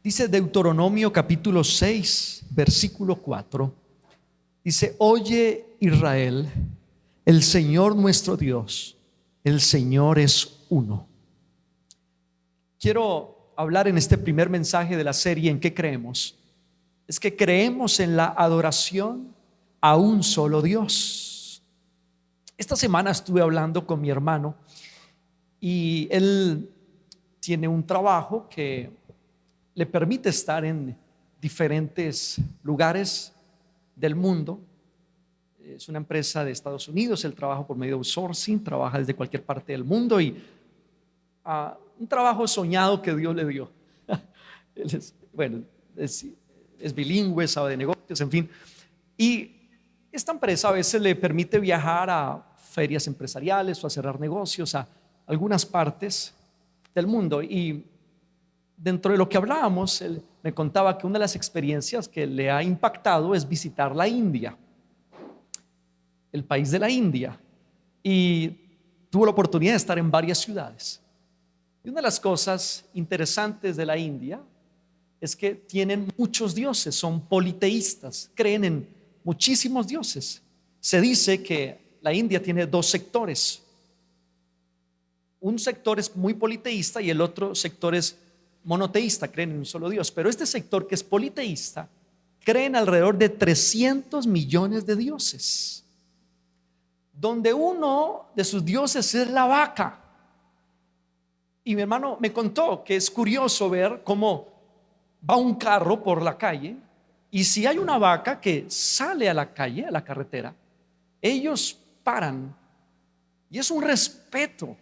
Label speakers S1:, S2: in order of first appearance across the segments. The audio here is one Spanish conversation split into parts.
S1: Dice Deuteronomio capítulo 6, versículo 4. Dice: oye Israel, el Señor nuestro Dios, el Señor es uno. Quiero hablar en este primer mensaje de la serie ¿en qué creemos? Es que creemos en la adoración a un solo Dios. Esta semana estuve hablando con mi hermano y él tiene un trabajo que le permite estar en diferentes lugares del mundo. Es una empresa de Estados Unidos, él trabaja por medio de outsourcing, trabaja desde cualquier parte del mundo y un trabajo soñado que Dios le dio. Él es bilingüe, sabe de negocios, en fin. Y esta empresa a veces le permite viajar a ferias empresariales o a cerrar negocios a algunas partes del mundo. Y dentro de lo que hablábamos, él me contaba que una de las experiencias que le ha impactado es visitar la India, el país de la India, y tuvo la oportunidad de estar en varias ciudades. Y una de las cosas interesantes de la India es que tienen muchos dioses, son politeístas, creen en muchísimos dioses. Se dice que la India tiene dos sectores. Un sector es muy politeísta y el otro sector es monoteísta, creen en un solo Dios. Pero este sector que es politeísta creen alrededor de 300 millones de dioses, donde uno de sus dioses es la vaca. Y mi hermano me contó que es curioso ver cómo va un carro por la calle y si hay una vaca que sale a la calle, a la carretera, ellos paran y es un respeto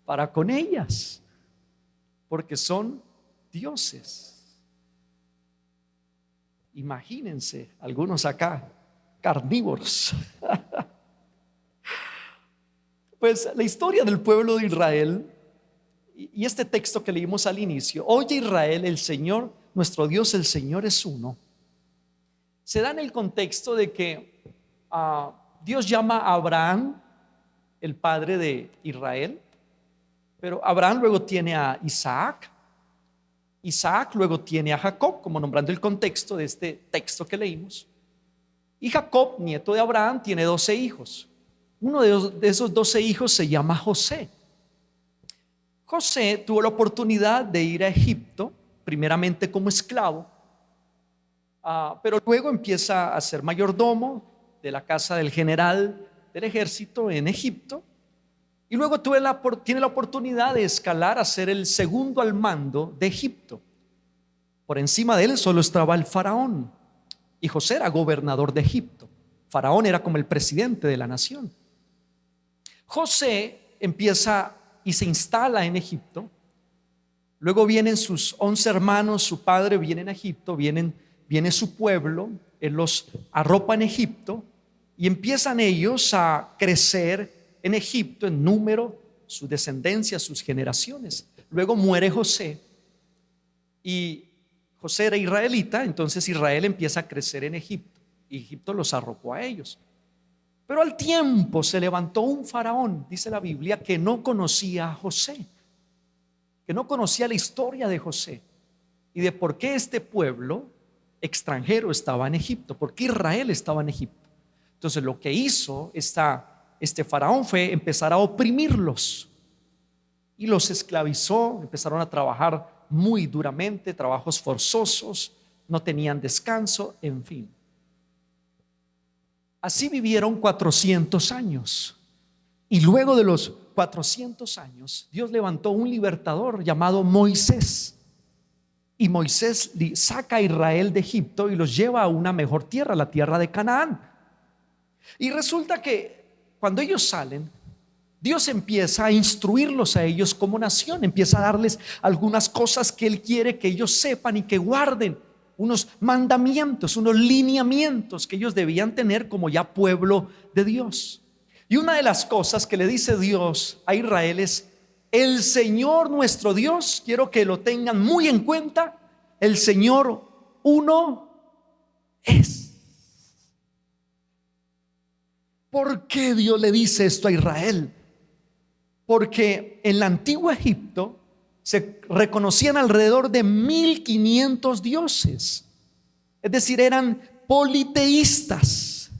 S1: para con ellas, porque son dioses. Imagínense algunos acá carnívoros. Pues la historia del pueblo de Israel y este texto que leímos al inicio: oye Israel, el Señor nuestro Dios, el Señor es uno, se da en el contexto de que Dios llama a Abraham el padre de Israel, pero Abraham luego tiene a Isaac, Isaac luego tiene a Jacob, como nombrando el contexto de este texto que leímos. Y Jacob, nieto de Abraham, tiene 12 hijos. Uno de esos 12 hijos se llama José. José tuvo la oportunidad de ir a Egipto, primeramente como esclavo, pero luego empieza a ser mayordomo de la casa del general del ejército en Egipto. Y luego tiene la oportunidad de escalar a ser el segundo al mando de Egipto. Por encima de él solo estaba el faraón, y José era gobernador de Egipto. Faraón era como el presidente de la nación. José empieza y se instala en Egipto. Luego vienen sus 11 hermanos, su padre viene en Egipto, viene su pueblo, él los arropa en Egipto y empiezan ellos a crecer en Egipto en número, su descendencia, sus generaciones. Luego muere José y José era israelita, entonces Israel empieza a crecer en Egipto y Egipto los arropó a ellos. Pero al tiempo se levantó un faraón, dice la Biblia, que no conocía a José, que no conocía la historia de José y de por qué este pueblo extranjero estaba en Egipto, por qué Israel estaba en Egipto. Entonces lo que hizo este faraón fue empezar a oprimirlos y los esclavizó. Empezaron a trabajar muy duramente, trabajos forzosos, no tenían descanso, en fin. Así vivieron 400 años. Y luego de los 400 años, Dios levantó un libertador llamado Moisés. Y Moisés saca a Israel de Egipto y los lleva a una mejor tierra, la tierra de Canaán. Y resulta que cuando ellos salen, Dios empieza a instruirlos a ellos como nación, empieza a darles algunas cosas que Él quiere que ellos sepan y que guarden, unos mandamientos, unos lineamientos que ellos debían tener como ya pueblo de Dios. Y una de las cosas que le dice Dios a Israel es: el Señor nuestro Dios, quiero que lo tengan muy en cuenta, el Señor uno es. ¿Por qué Dios le dice esto a Israel? Porque en el antiguo Egipto se reconocían alrededor de 1500 dioses. Es decir, eran politeístas.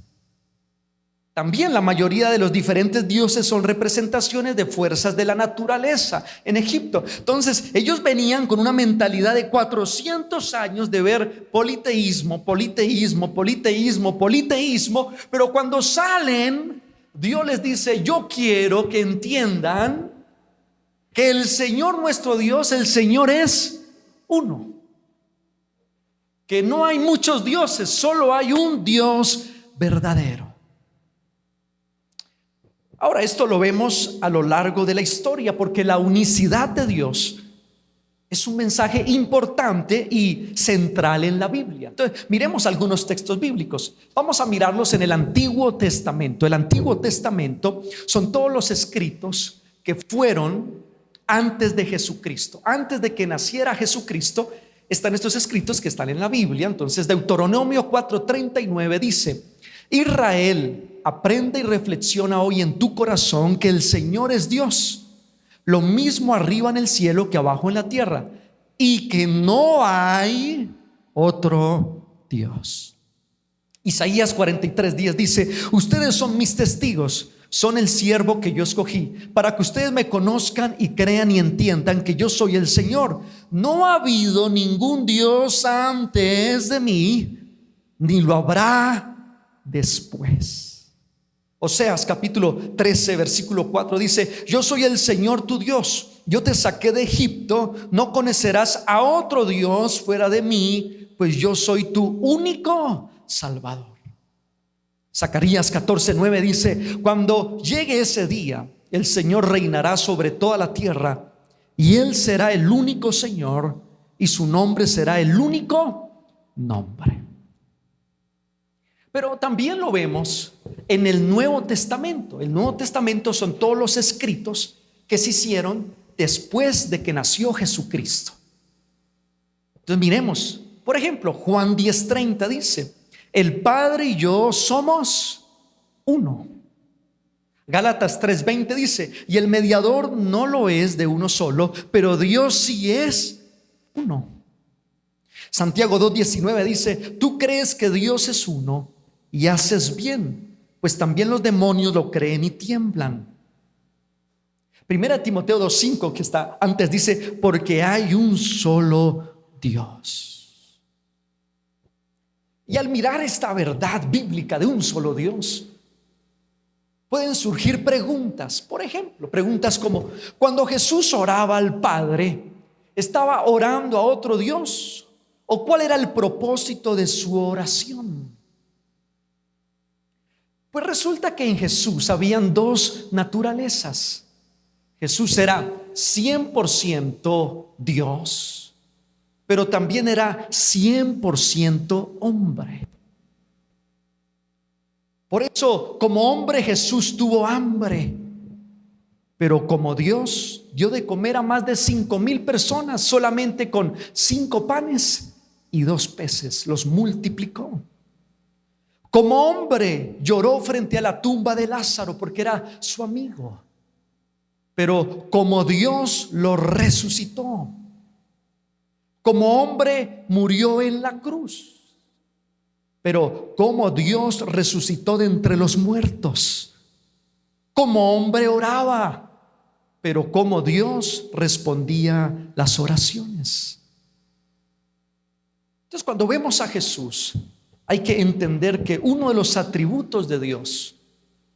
S1: También la mayoría de los diferentes dioses son representaciones de fuerzas de la naturaleza en Egipto. Entonces ellos venían con una mentalidad de 400 años de ver politeísmo, politeísmo, politeísmo, politeísmo. Pero cuando salen, Dios les dice: yo quiero que entiendan que el Señor nuestro Dios, el Señor es uno. Que no hay muchos dioses, solo hay un Dios verdadero. Ahora, esto lo vemos a lo largo de la historia, porque la unicidad de Dios es un mensaje importante y central en la Biblia. Entonces, miremos algunos textos bíblicos. Vamos a mirarlos en el Antiguo Testamento. El Antiguo Testamento son todos los escritos que fueron antes de Jesucristo. Antes de que naciera Jesucristo, están estos escritos que están en la Biblia. Entonces, Deuteronomio 4:39 dice: Israel, aprende y reflexiona hoy en tu corazón que el Señor es Dios, lo mismo arriba en el cielo que abajo en la tierra, y que no hay otro Dios. Isaías 43:10 dice: ustedes son mis testigos, son el siervo que yo escogí, para que ustedes me conozcan y crean y entiendan que yo soy el Señor. No ha habido ningún Dios antes de mí, ni lo habrá después. Oseas capítulo 13 versículo 4 dice: yo soy el Señor tu Dios, yo te saqué de Egipto, no conocerás a otro Dios fuera de mí, pues yo soy tu único Salvador. Zacarías 14:9 dice: cuando llegue ese día, el Señor reinará sobre toda la tierra, y Él será el único Señor, y su nombre será el único nombre. Pero también lo vemos en el Nuevo Testamento. El Nuevo Testamento son todos los escritos que se hicieron después de que nació Jesucristo. Entonces miremos, por ejemplo, Juan 10:30 dice: el Padre y yo somos uno. Gálatas 3:20 dice: y el mediador no lo es de uno solo, pero Dios sí es uno. Santiago 2:19 dice: tú crees que Dios es uno y haces bien, pues también los demonios lo creen y tiemblan. Primera Timoteo 2:5, que está antes, dice: porque hay un solo Dios. Y al mirar esta verdad bíblica de un solo Dios, pueden surgir preguntas. Por ejemplo, preguntas como: cuando Jesús oraba al Padre, ¿estaba orando a otro Dios? ¿O cuál era el propósito de su oración? Pues resulta que en Jesús habían dos naturalezas. Jesús era 100% Dios, pero también era 100% hombre. Por eso, como hombre, Jesús tuvo hambre, pero como Dios dio de comer a más de 5,000 personas solamente con 5 panes y 2 peces, los multiplicó. Como hombre lloró frente a la tumba de Lázaro porque era su amigo, pero como Dios lo resucitó. Como hombre murió en la cruz, pero como Dios resucitó de entre los muertos. Como hombre oraba, pero como Dios respondía las oraciones. Entonces, cuando vemos a Jesús, hay que entender que uno de los atributos de Dios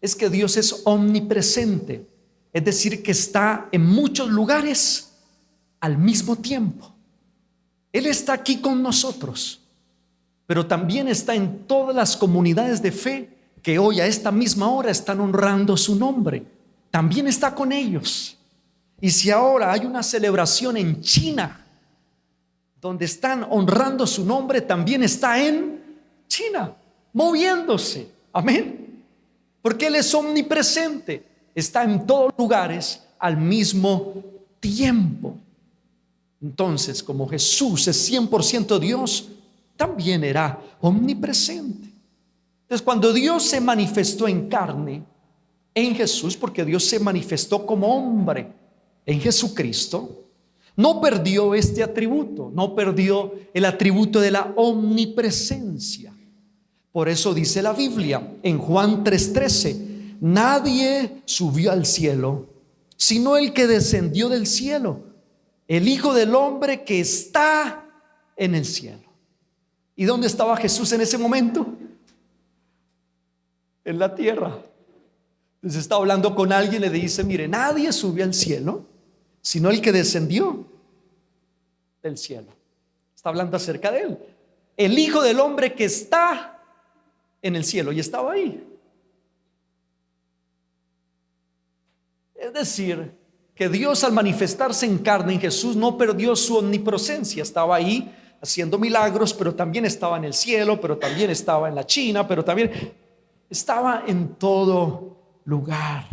S1: es que Dios es omnipresente, es decir, que está en muchos lugares al mismo tiempo. Él está aquí con nosotros, pero también está en todas las comunidades de fe que hoy a esta misma hora están honrando su nombre. También está con ellos. Y si ahora hay una celebración en China donde están honrando su nombre, también está en China, moviéndose. Amén. Porque Él es omnipresente, está en todos lugares al mismo tiempo. Entonces, como Jesús es 100% Dios, también era omnipresente. Entonces, cuando Dios se manifestó en carne, en Jesús, porque Dios se manifestó como hombre en Jesucristo, no perdió este atributo, no perdió el atributo de la omnipresencia. Por eso dice la Biblia en Juan 3:13, nadie subió al cielo, sino el que descendió del cielo, el Hijo del Hombre que está en el cielo. ¿Y dónde estaba Jesús en ese momento? En la tierra. Entonces está hablando con alguien y le dice, mire, nadie subió al cielo, sino el que descendió del cielo. Está hablando acerca de él, el Hijo del Hombre que está en el cielo, y estaba ahí. Es decir, que Dios, al manifestarse en carne en Jesús, no perdió su omnipresencia. Estaba ahí haciendo milagros, pero también estaba en el cielo, pero también estaba en la China, pero también estaba en todo lugar.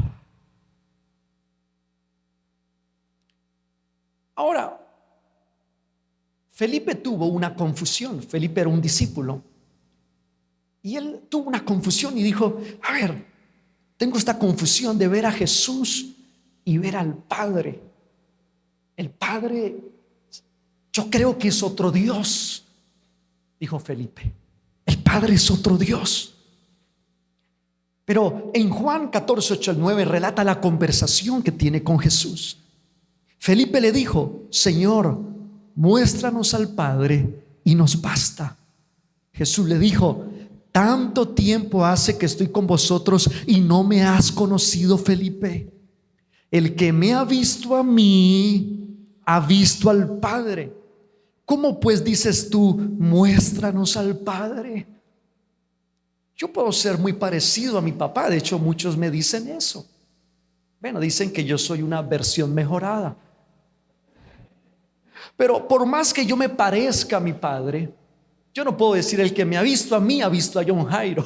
S1: Ahora, Felipe tuvo una confusión. Felipe era un discípulo y él tuvo una confusión y dijo, a ver, tengo esta confusión de ver a Jesús y ver al Padre. El Padre, yo creo que es otro Dios, dijo Felipe. El Padre es otro Dios. Pero en Juan 14:8-9 relata la conversación que tiene con Jesús. Felipe le dijo, Señor, muéstranos al Padre y nos basta. Jesús le dijo, tanto tiempo hace que estoy con vosotros y no me has conocido, Felipe. El que me ha visto a mí, ha visto al Padre. ¿Cómo pues dices tú, muéstranos al Padre? Yo puedo ser muy parecido a mi papá. De hecho, muchos me dicen eso. Bueno, dicen que yo soy una versión mejorada. Pero por más que yo me parezca a mi padre, yo no puedo decir el que me ha visto a mí, ha visto a John Jairo.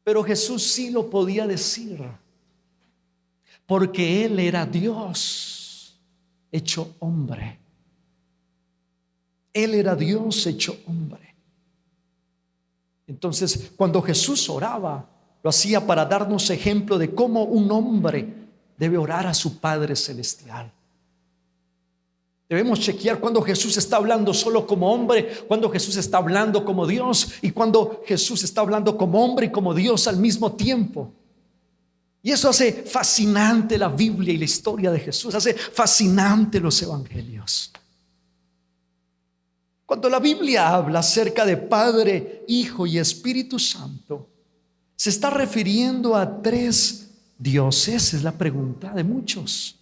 S1: Pero Jesús sí lo podía decir, porque Él era Dios hecho hombre. Él era Dios hecho hombre. Entonces, cuando Jesús oraba, lo hacía para darnos ejemplo de cómo un hombre debe orar a su Padre Celestial. Debemos chequear cuando Jesús está hablando solo como hombre, cuando Jesús está hablando como Dios y cuando Jesús está hablando como hombre y como Dios al mismo tiempo. Y eso hace fascinante la Biblia y la historia de Jesús, hace fascinante los evangelios. Cuando la Biblia habla acerca de Padre, Hijo y Espíritu Santo, se está refiriendo a tres dioses, es la pregunta de muchos.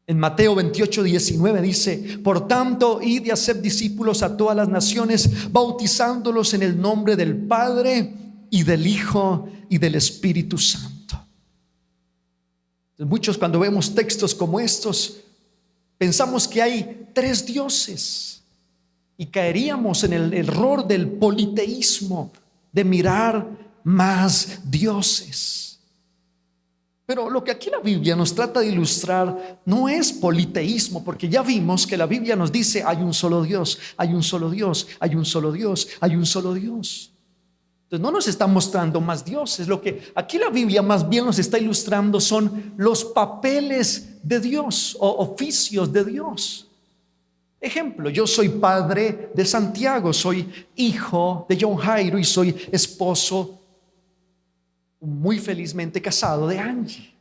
S1: En Mateo 28:19 dice, por tanto, id y haced discípulos a todas las naciones, bautizándolos en el nombre del Padre y del Hijo y del Espíritu Santo. Muchos, cuando vemos textos como estos, pensamos que hay tres dioses y caeríamos en el error del politeísmo, de mirar más dioses. Pero lo que aquí la Biblia nos trata de ilustrar no es politeísmo, porque ya vimos que la Biblia nos dice hay un solo Dios, hay un solo Dios, hay un solo Dios, hay un solo Dios. Entonces no nos está mostrando más dioses. Lo que aquí la Biblia más bien nos está ilustrando son los papeles de Dios o oficios de Dios. Ejemplo, yo soy padre de Santiago, soy hijo de John Jairo y soy esposo muy felizmente casado de Angie.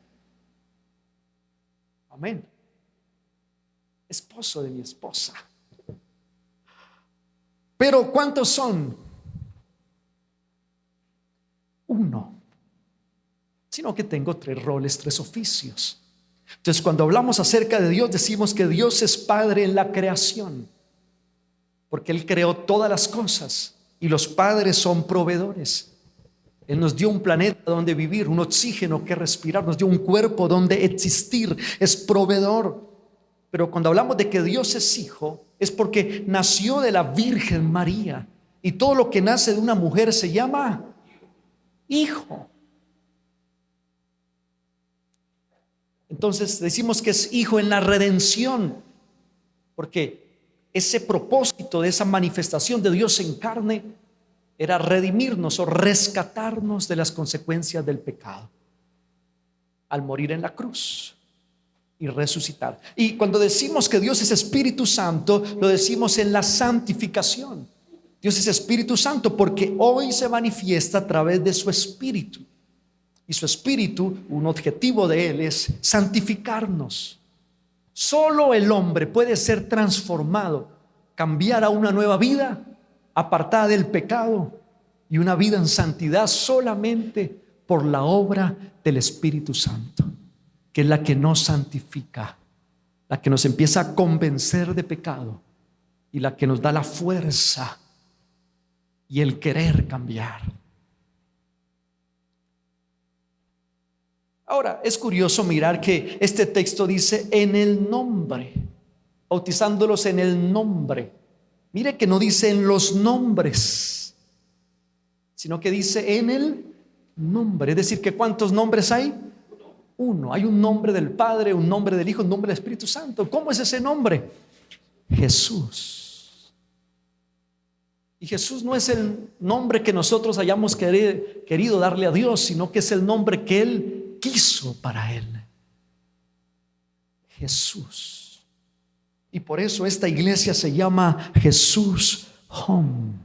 S1: Amén. Esposo de mi esposa. Pero ¿cuántos son? Uno. Sino que tengo tres roles, tres oficios. Entonces, cuando hablamos acerca de Dios, decimos que Dios es Padre en la creación, porque Él creó todas las cosas y los padres son proveedores. Él nos dio un planeta donde vivir, un oxígeno que respirar, nos dio un cuerpo donde existir, es proveedor. Pero cuando hablamos de que Dios es hijo, es porque nació de la Virgen María, y todo lo que nace de una mujer se llama hijo. Entonces decimos que es hijo en la redención, porque ese propósito de esa manifestación de Dios en carne era redimirnos o rescatarnos de las consecuencias del pecado al morir en la cruz y resucitar. Y cuando decimos que Dios es Espíritu Santo, lo decimos en la santificación. Dios es Espíritu Santo porque hoy se manifiesta a través de su Espíritu. Y su Espíritu, un objetivo de Él es santificarnos. Solo el hombre puede ser transformado, cambiar a una nueva vida, apartada del pecado y una vida en santidad solamente por la obra del Espíritu Santo, que es la que nos santifica, la que nos empieza a convencer de pecado y la que nos da la fuerza y el querer cambiar. Ahora, es curioso mirar que este texto dice en el nombre, bautizándolos en el nombre. Mire que no dice en los nombres, sino que dice en el nombre. Es decir, que ¿cuántos nombres hay? Uno. Hay un nombre del Padre, un nombre del Hijo, un nombre del Espíritu Santo. ¿Cómo es ese nombre? Jesús. Y Jesús no es el nombre que nosotros hayamos querido darle a Dios, sino que es el nombre que Él quiso para Él. Jesús. Y por eso esta iglesia se llama Jesús Home,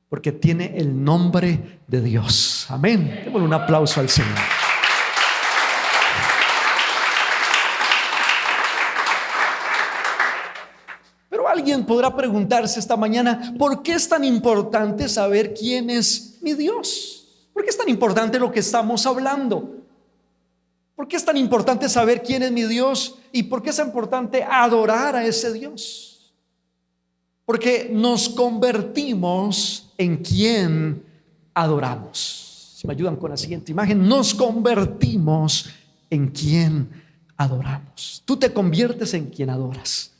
S1: porque tiene el nombre de Dios. Amén. Démosle un aplauso al Señor. Pero alguien podrá preguntarse esta mañana, ¿por qué es tan importante saber quién es mi Dios? ¿Por qué es tan importante lo que estamos hablando? ¿Por qué es tan importante saber quién es mi Dios? ¿Y por qué es importante adorar a ese Dios? Porque nos convertimos en quien adoramos. Si me ayudan con la siguiente imagen, nos convertimos en quien adoramos. Tú te conviertes en quien adoras.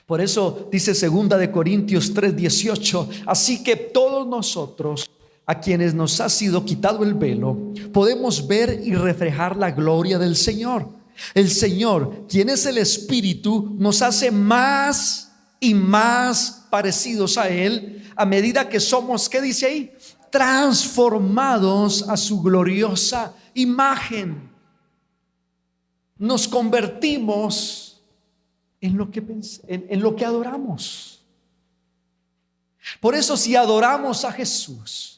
S1: Por eso dice 2 Corintios 3:18, así que todos nosotros, a quienes nos ha sido quitado el velo, podemos ver y reflejar la gloria del Señor. El Señor, quien es el Espíritu, nos hace más y más parecidos a Él a medida que somos, ¿qué dice ahí? Transformados a su gloriosa imagen. Nos convertimos en lo que adoramos. Por eso, si adoramos a Jesús,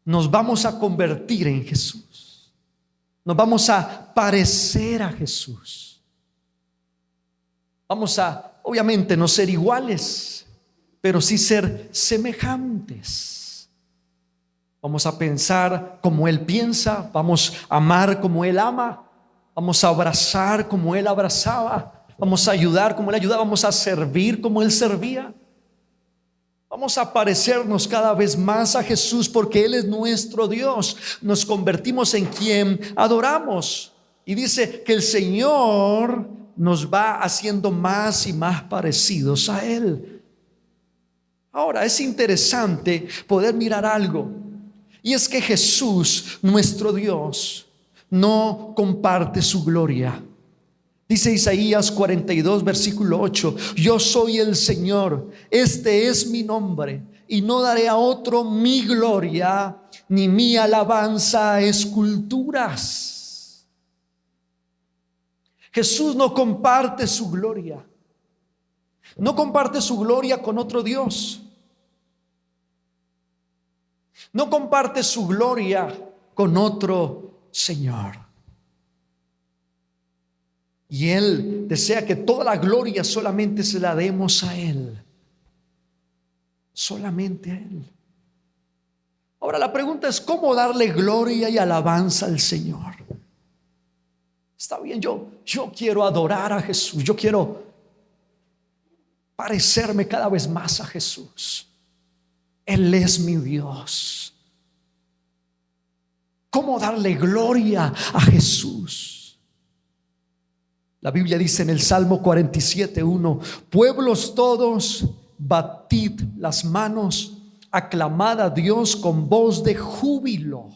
S1: nos vamos a convertir en Jesús. Nos vamos a parecer a Jesús. Vamos a, obviamente, no ser iguales, pero sí ser semejantes. Vamos a pensar como Él piensa, vamos a amar como Él ama, vamos a abrazar como Él abrazaba, vamos a ayudar como Él ayudaba, vamos a servir como Él servía. Vamos a parecernos cada vez más a Jesús porque Él es nuestro Dios. Nos convertimos en quien adoramos. Y dice que el Señor nos va haciendo más y más parecidos a Él. Ahora, es interesante poder mirar algo. Y es que Jesús, nuestro Dios, no comparte su gloria. Dice Isaías 42, versículo 8, yo soy el Señor, este es mi nombre, y no daré a otro mi gloria, ni mi alabanza a esculturas. Jesús no comparte su gloria, no comparte su gloria con otro Dios, no comparte su gloria con otro Señor. Y Él desea que toda la gloria solamente se la demos a Él. Solamente a Él. Ahora la pregunta es, ¿cómo darle gloria y alabanza al Señor? Está bien, yo quiero adorar a Jesús. Yo quiero parecerme cada vez más a Jesús. Él es mi Dios. ¿Cómo darle gloria a Jesús? La Biblia dice en el Salmo 47:1, pueblos todos, batid las manos, aclamad a Dios con voz de júbilo.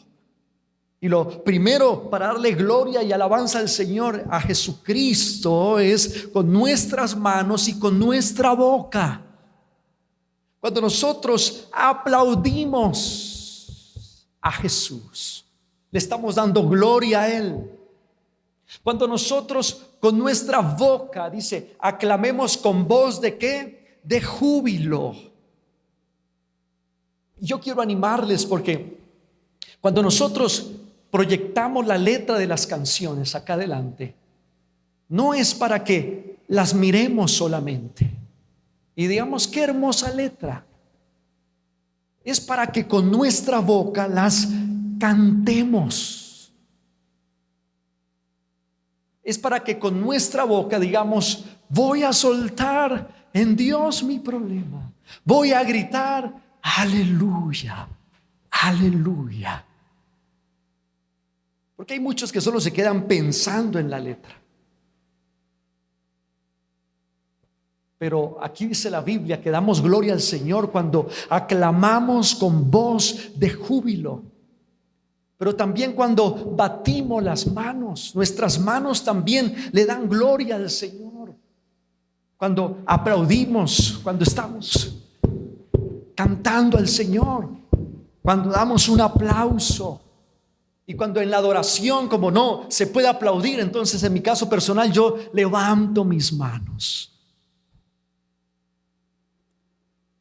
S1: Y lo primero para darle gloria y alabanza al Señor, a Jesucristo, es con nuestras manos y con nuestra boca. Cuando nosotros aplaudimos a Jesús, le estamos dando gloria a Él. Cuando nosotros con nuestra boca, dice, aclamemos con voz de ¿qué? De júbilo. Yo quiero animarles porque cuando nosotros proyectamos la letra de las canciones acá adelante, no es para que las miremos solamente y digamos qué hermosa letra. Es para que con nuestra boca las cantemos. Es para que con nuestra boca digamos, voy a soltar en Dios mi problema. Voy a gritar, aleluya, aleluya. Porque hay muchos que solo se quedan pensando en la letra. Pero aquí dice la Biblia que damos gloria al Señor cuando aclamamos con voz de júbilo. Pero también cuando batimos las manos, nuestras manos también le dan gloria al Señor. Cuando aplaudimos, cuando estamos cantando al Señor, cuando damos un aplauso. Y cuando en la adoración, como no se puede aplaudir, entonces en mi caso personal yo levanto mis manos.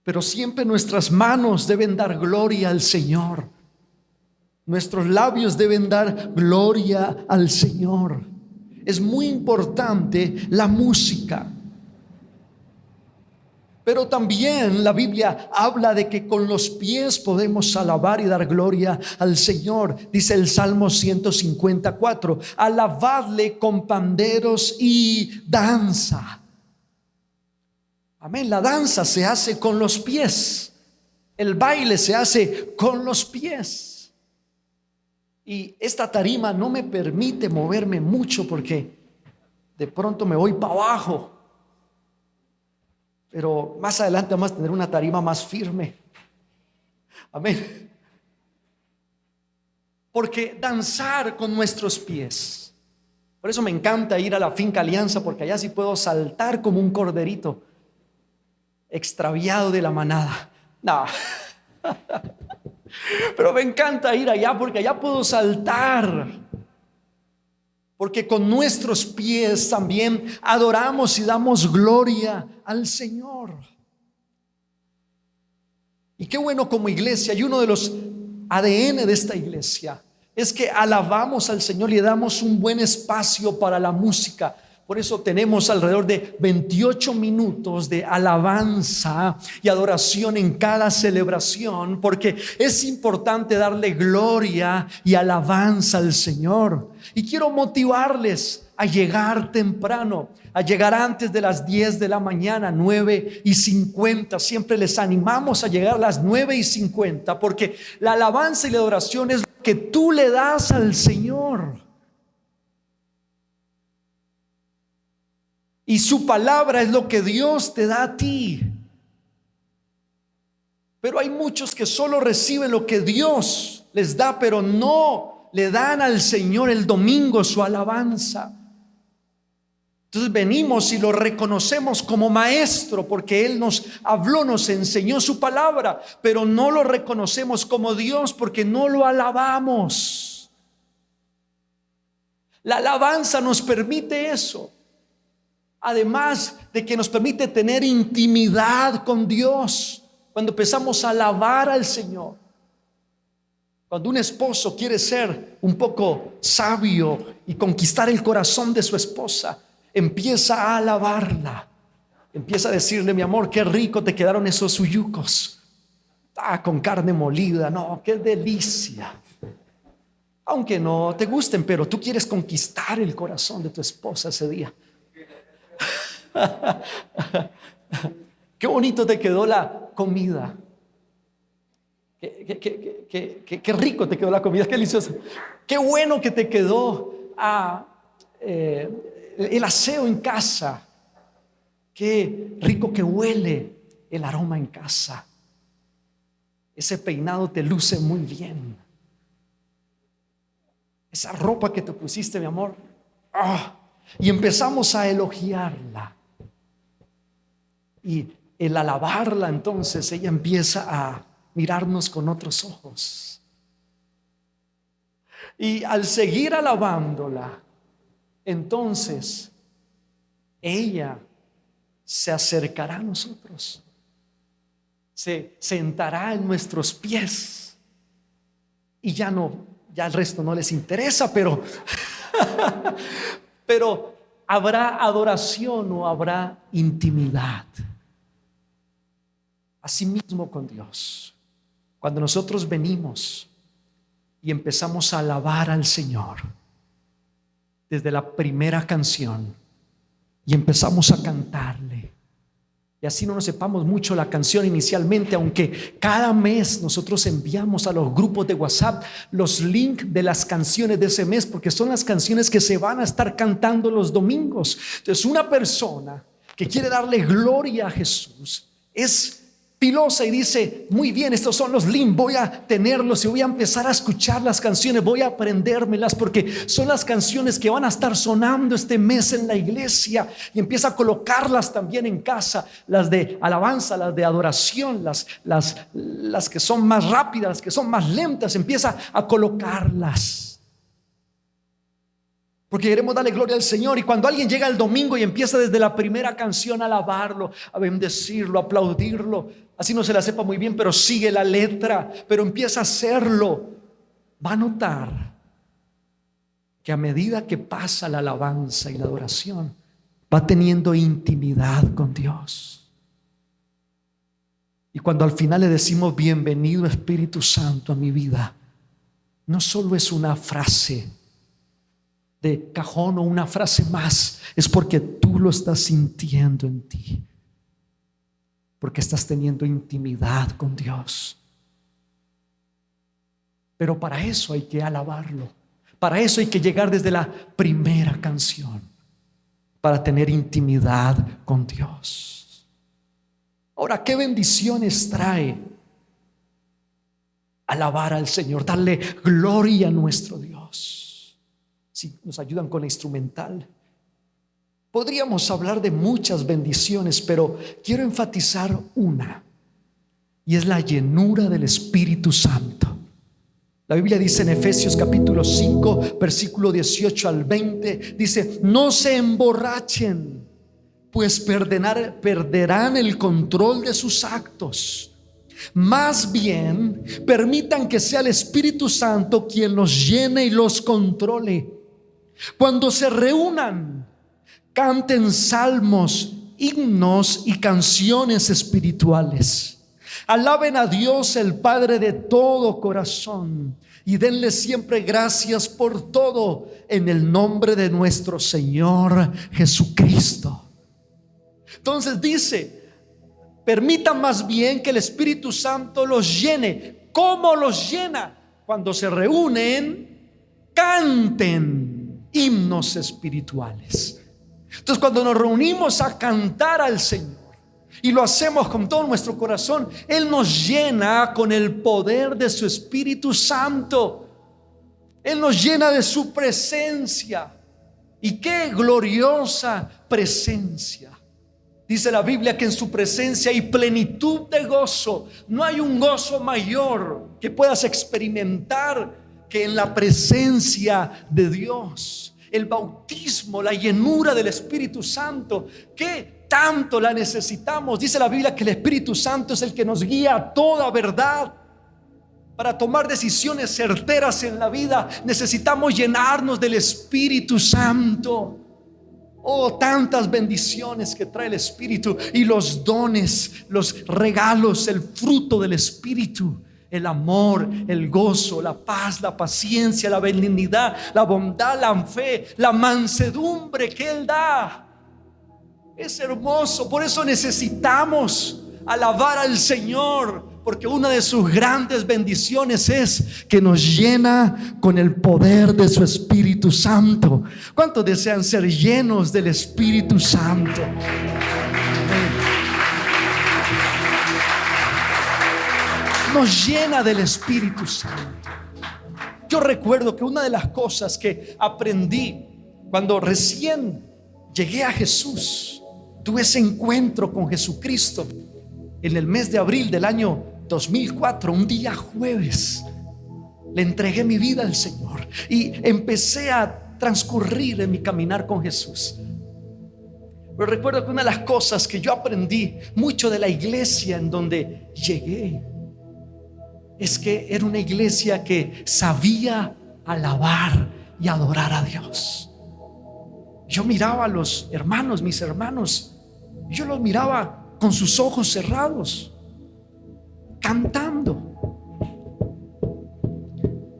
S1: Pero siempre nuestras manos deben dar gloria al Señor. Nuestros labios deben dar gloria al Señor. Es muy importante la música. Pero también la Biblia habla de que con los pies podemos alabar y dar gloria al Señor. Dice el Salmo 154, alabadle con panderos y danza. Amén, la danza se hace con los pies. El baile se hace con los pies. Y esta tarima no me permite moverme mucho porque de pronto me voy para abajo. Pero más adelante vamos a tener una tarima más firme. Amén. Porque danzar con nuestros pies. Por eso me encanta ir a la finca Alianza, porque allá sí puedo saltar como un corderito extraviado de la manada. No. Pero me encanta ir allá porque allá puedo saltar. Porque con nuestros pies también adoramos y damos gloria al Señor. Y qué bueno como iglesia, y uno de los ADN de esta iglesia es que alabamos al Señor y le damos un buen espacio para la música. Por eso tenemos alrededor de 28 minutos de alabanza y adoración en cada celebración, porque es importante darle gloria y alabanza al Señor. Y quiero motivarles a llegar temprano, a llegar antes de las 10 de la mañana, 9:50. Siempre les animamos a llegar a las 9:50, porque la alabanza y la adoración es lo que tú le das al Señor. Y su palabra es lo que Dios te da a ti. Pero hay muchos que solo reciben lo que Dios les da, pero no le dan al Señor el domingo su alabanza. Entonces venimos y lo reconocemos como maestro porque Él nos habló, nos enseñó su palabra, pero no lo reconocemos como Dios porque no lo alabamos. La alabanza nos permite eso. Además de que nos permite tener intimidad con Dios cuando empezamos a alabar al Señor. Cuando un esposo quiere ser un poco sabio y conquistar el corazón de su esposa, empieza a alabarla. Empieza a decirle: mi amor, qué rico te quedaron esos suyucos. Con carne molida, no, qué delicia. Aunque no te gusten, pero tú quieres conquistar el corazón de tu esposa ese día. Qué bonito te quedó la comida. Qué rico te quedó la comida. Qué delicioso. Qué bueno que te quedó el aseo en casa. Qué rico que huele el aroma en casa. Ese peinado te luce muy bien. Esa ropa que te pusiste, mi amor. Y empezamos a elogiarla. Y el alabarla, entonces ella empieza a mirarnos con otros ojos. Y al seguir alabándola, entonces ella se acercará a nosotros, se sentará en nuestros pies y ya el resto no les interesa, pero pero habrá adoración o habrá intimidad. Asimismo con Dios, cuando nosotros venimos y empezamos a alabar al Señor desde la primera canción y empezamos a cantarle, y así no nos sepamos mucho la canción inicialmente, aunque cada mes nosotros enviamos a los grupos de WhatsApp los links de las canciones de ese mes, porque son las canciones que se van a estar cantando los domingos. Entonces, una persona que quiere darle gloria a Jesús es pilosa y dice: muy bien, estos son los links, voy a tenerlos y voy a empezar a escuchar las canciones, voy a aprendérmelas, porque son las canciones que van a estar sonando este mes en la iglesia, y empieza a colocarlas también en casa, las de alabanza, las de adoración, las que son más rápidas, las que son más lentas, empieza a colocarlas, porque queremos darle gloria al Señor. Y cuando alguien llega el domingo y empieza desde la primera canción a alabarlo, a bendecirlo, a aplaudirlo, así no se la sepa muy bien, pero sigue la letra, pero empieza a hacerlo, va a notar que a medida que pasa la alabanza y la adoración, va teniendo intimidad con Dios. Y cuando al final le decimos: bienvenido Espíritu Santo a mi vida, no solo es una frase de cajón o una frase más, es porque tú lo estás sintiendo en ti, porque estás teniendo intimidad con Dios. Pero para eso hay que alabarlo, para eso hay que llegar desde la primera canción, para tener intimidad con Dios. Ahora, ¿qué bendiciones trae alabar al Señor, darle gloria a nuestro Dios? Si nos ayudan con la instrumental, podríamos hablar de muchas bendiciones, pero quiero enfatizar una, y es la llenura del Espíritu Santo. La Biblia dice en Efesios capítulo 5 versículo 18 al 20, dice: no se emborrachen, pues perderán el control de sus actos. Más bien, permitan que sea el Espíritu Santo quien los llene y los controle. Cuando se reúnan, canten salmos, himnos y canciones espirituales. Alaben a Dios, el Padre de todo corazón, y denle siempre gracias por todo, en el nombre de nuestro Señor Jesucristo. Entonces dice: permitan más bien que el Espíritu Santo los llene. ¿Cómo los llena? Cuando se reúnen, canten himnos espirituales. Entonces, cuando nos reunimos a cantar al Señor y lo hacemos con todo nuestro corazón, Él nos llena con el poder de su Espíritu Santo. Él nos llena de su presencia. Y qué gloriosa presencia. Dice la Biblia que en su presencia hay plenitud de gozo. No hay un gozo mayor que puedas experimentar que en la presencia de Dios. El bautismo, la llenura del Espíritu Santo, que tanto la necesitamos. Dice la Biblia que el Espíritu Santo es el que nos guía a toda verdad. Para tomar decisiones certeras en la vida, necesitamos llenarnos del Espíritu Santo. Oh, tantas bendiciones que trae el Espíritu, y los dones, los regalos, el fruto del Espíritu: el amor, el gozo, la paz, la paciencia, la benignidad, la bondad, la fe, la mansedumbre que Él da. Es hermoso. Por eso necesitamos alabar al Señor, porque una de sus grandes bendiciones es que nos llena con el poder de su Espíritu Santo. ¿Cuántos desean ser llenos del Espíritu Santo? Nos llena del Espíritu Santo. Yo recuerdo que una de las cosas que aprendí cuando recién llegué a Jesús, tuve ese encuentro con Jesucristo en el mes de abril del año 2004, un día jueves. Le entregué mi vida al Señor y empecé a transcurrir en mi caminar con Jesús. Pero recuerdo que una de las cosas que yo aprendí mucho de la iglesia en donde llegué es que era una iglesia que sabía alabar y adorar a Dios. Yo miraba a los hermanos, mis hermanos, yo los miraba con sus ojos cerrados, cantando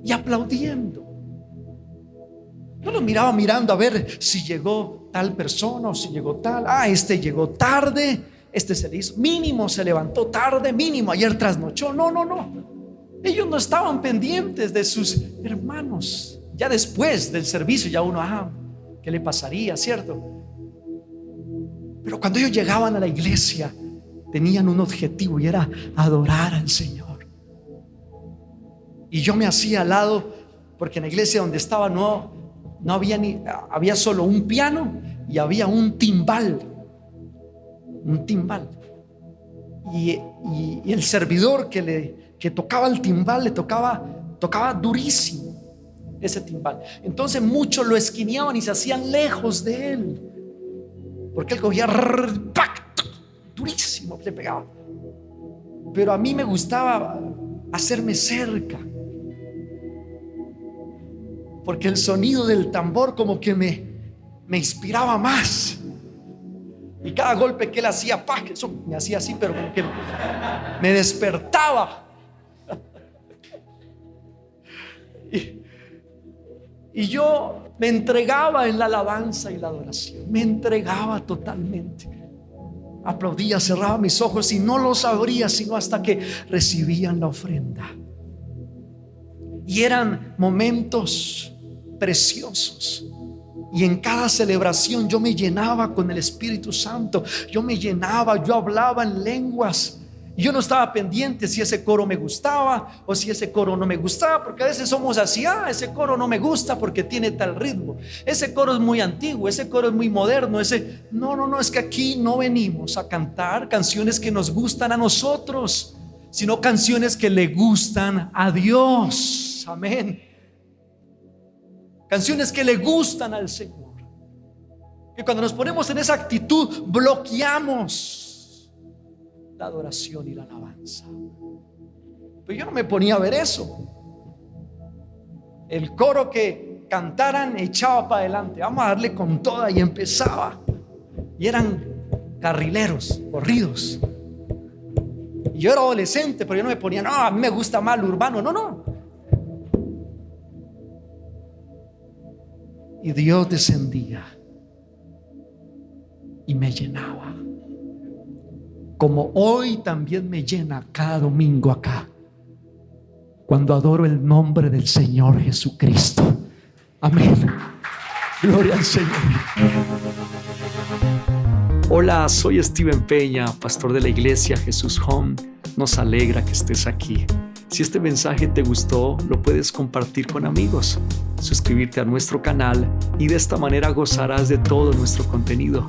S1: y aplaudiendo. Yo los miraba mirando a ver si llegó tal persona o si llegó tal. Este llegó tarde, este se le hizo, mínimo se levantó tarde, mínimo ayer trasnochó. No. Ellos no estaban pendientes de sus hermanos. Ya después del servicio ya uno, ¿qué le pasaría, cierto? Pero cuando ellos llegaban a la iglesia tenían un objetivo y era adorar al Señor. Y yo me hacía al lado, porque en la iglesia donde estaba no había solo un piano y había un timbal. Y el servidor que tocaba el timbal le tocaba durísimo ese timbal. Entonces muchos lo esquineaban y se hacían lejos de él, porque él cogía durísimo, le pegaba. Pero a mí me gustaba hacerme cerca, porque el sonido del tambor como que me inspiraba más. Y cada golpe que él hacía, eso me hacía así, pero como que me despertaba. Y yo me entregaba en la alabanza y la adoración. Me entregaba totalmente. Aplaudía, cerraba mis ojos y no los abría sino hasta que recibían la ofrenda. Y eran momentos preciosos. Y en cada celebración yo me llenaba con el Espíritu Santo. Yo hablaba en lenguas. Y yo no estaba pendiente si ese coro me gustaba o si ese coro no me gustaba, porque a veces somos así: ese coro no me gusta porque tiene tal ritmo, ese coro es muy antiguo, ese coro es muy moderno, no, es que aquí no venimos a cantar canciones que nos gustan a nosotros, sino canciones que le gustan a Dios. Amén. Canciones que le gustan al Señor. Que cuando nos ponemos en esa actitud bloqueamos la adoración y la alabanza. Pero yo no me ponía a ver eso. El coro que cantaran echaba para adelante, vamos a darle con toda, y empezaba. Y eran carrileros, corridos. Y yo era adolescente, pero yo no me ponía, a mí me gusta más lo urbano. No. Y Dios descendía y me llenaba, como hoy también me llena cada domingo acá, cuando adoro el nombre del Señor Jesucristo. Amén. Gloria al Señor. Hola, soy Steven Peña, pastor de la iglesia Jesús Home. Nos alegra que estés aquí. Si este mensaje te gustó, lo puedes compartir con amigos, suscribirte a nuestro canal y de esta manera gozarás de todo nuestro contenido.